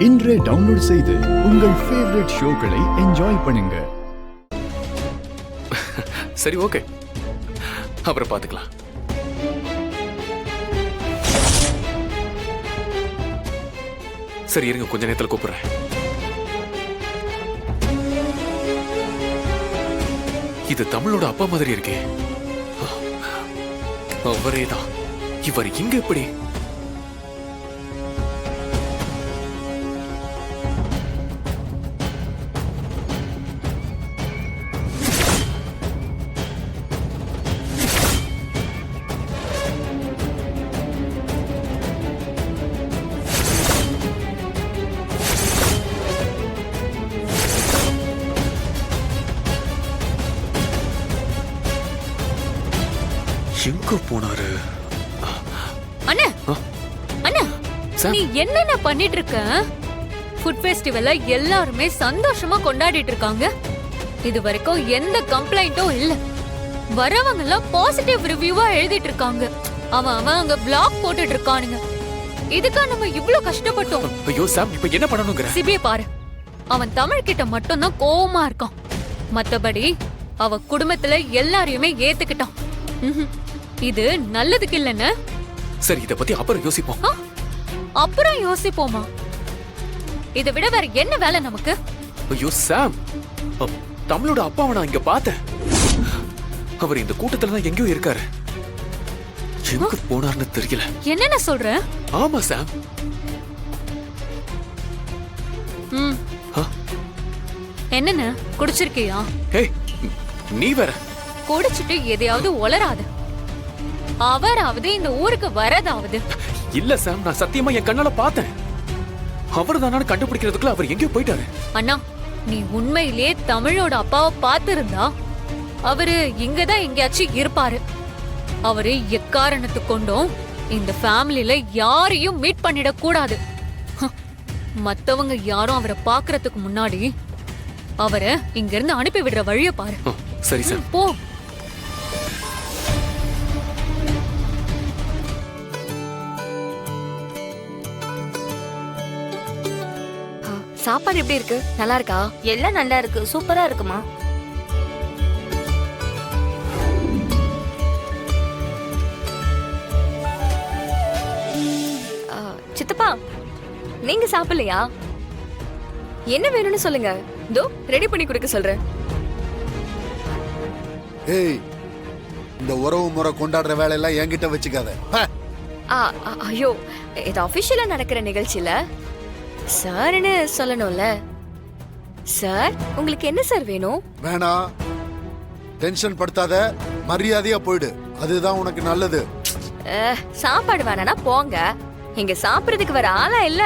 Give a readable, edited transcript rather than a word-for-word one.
இன்றே டவுன்லோட் செய்து உங்கள் ஃபேவரட் ஷோக்களை என்ஜாய் பண்ணுங்க. சரி, ஓகே, அப்புறம் பாத்துக்கலாம். சரி இருங்க, கொஞ்ச நேரத்துல கூப்பிடுறேன். இது தமிழோட அப்பா மாதிரி இருக்கே. அவரேதான். இவர் இங்க எப்படி? எங்க போனாரு? அண்ணா, அண்ணா, சார். நீ என்னென்ன பண்ணிட்டு இருக்க? ஃபுட் ஃபெஸ்டிவல்ல எல்லாருமே சந்தோஷமா கொண்டாடிட்டு இருக்காங்க. இது வரைக்கும் எந்த கம்ப்ளைண்டும் இல்ல. வரவங்க எல்லாம் பாசிட்டிவ் ரிவ்யூவா எழுதிட்டு இருக்காங்க. அவன் அங்க பிளாக் போட்டுட்டு இருக்கானுங்க. இதுக்கா நம்ம இவ்ளோ கஷ்டப்பட்டோம்? ஐயோ சாம், இப்ப என்ன பண்ணணும்ங்கற? சிபியை பாரு. அவன் தமிழ் கிட்ட மட்டும் தான் கோவமா இருக்கான். மத்தபடி அவ குடும்பத்துல எல்லாரையுமே ஏத்துக்கிட்டான். இது நல்லதுக்கு இல்லன்னு. சரி, இத பத்தி அப்புறம் யோசிப்போம். அப்புறம் யோசிப்போமா? இதை விட வேற என்ன வேலை நமக்கு? ஐயோ சாம், தமிழோட அப்பாவை நான் இங்க பார்த்தேன். அவர் இந்த கூட்டத்துல தான் எங்கேயோ இருக்காரு. எங்க போனார்னு தெரியல. என்னென்ன சொல்ற? ஆமா சாம். என்னன்னு குடிச்சிருக்கியா? ஏய், நீ வேற. குடிச்சிட்டு எதையாவது உளராத. அவராவது இந்த ஊருக்கு வரதாவது. இல்ல சாம், நான் சத்தியமா என் கண்ணால பார்த்தேன். அவர் தானு கண்டுபிடிக்கிறதுக்குள்ள அவர் எங்கேயோ போயிட்டாரு. அண்ணா, நீ உண்மையிலேயே தமிழோட அப்பாவை பார்த்திருந்தா அவரு இங்கதான் எங்கேயாச்சும் இருப்பாரு. அவரு எக்காரணத்து கொண்டும் இந்த ஃபேமிலில யாரையும் மீட் பண்ணிட கூடாது. மத்தவங்க யாரும் அவரை பாக்குறதுக்கு முன்னாடி அவரை இங்க இருந்து அனுப்பி விடுற வழிய பாரு. சரி சார், போ. சாப்பாடு எப்படி இருக்கு? நல்லா இருக்கா? எல்லாம் நல்லா இருக்கு, சூப்பரா இருக்குமா. சித்தப்பா, நீங்க சாப்பிடலையா? என்ன வேணும்னு சொல்லுங்க, இதோ ரெடி பண்ணி கொடுக்க சொல்றேன். ஏய், இந்த உறவு முறை கொண்டாடுற வேலையெல்லாம் என்கிட்ட வச்சுக்காத. ஐயோ, இது அபிஷியலா நடக்கிற நிகழ்ச்சியில சார்னு சொல்லணும்ல. சார், உங்களுக்கு என்ன சார் வேணும்? வேணாம், டென்ஷன் படுத்தாத, மரியாதையா போயிடு, அதுதான் உனக்கு நல்லது. சாப்பாடு வேணானா போங்க. இங்க சாப்பிடுறதுக்கு வர ஆளா இல்ல.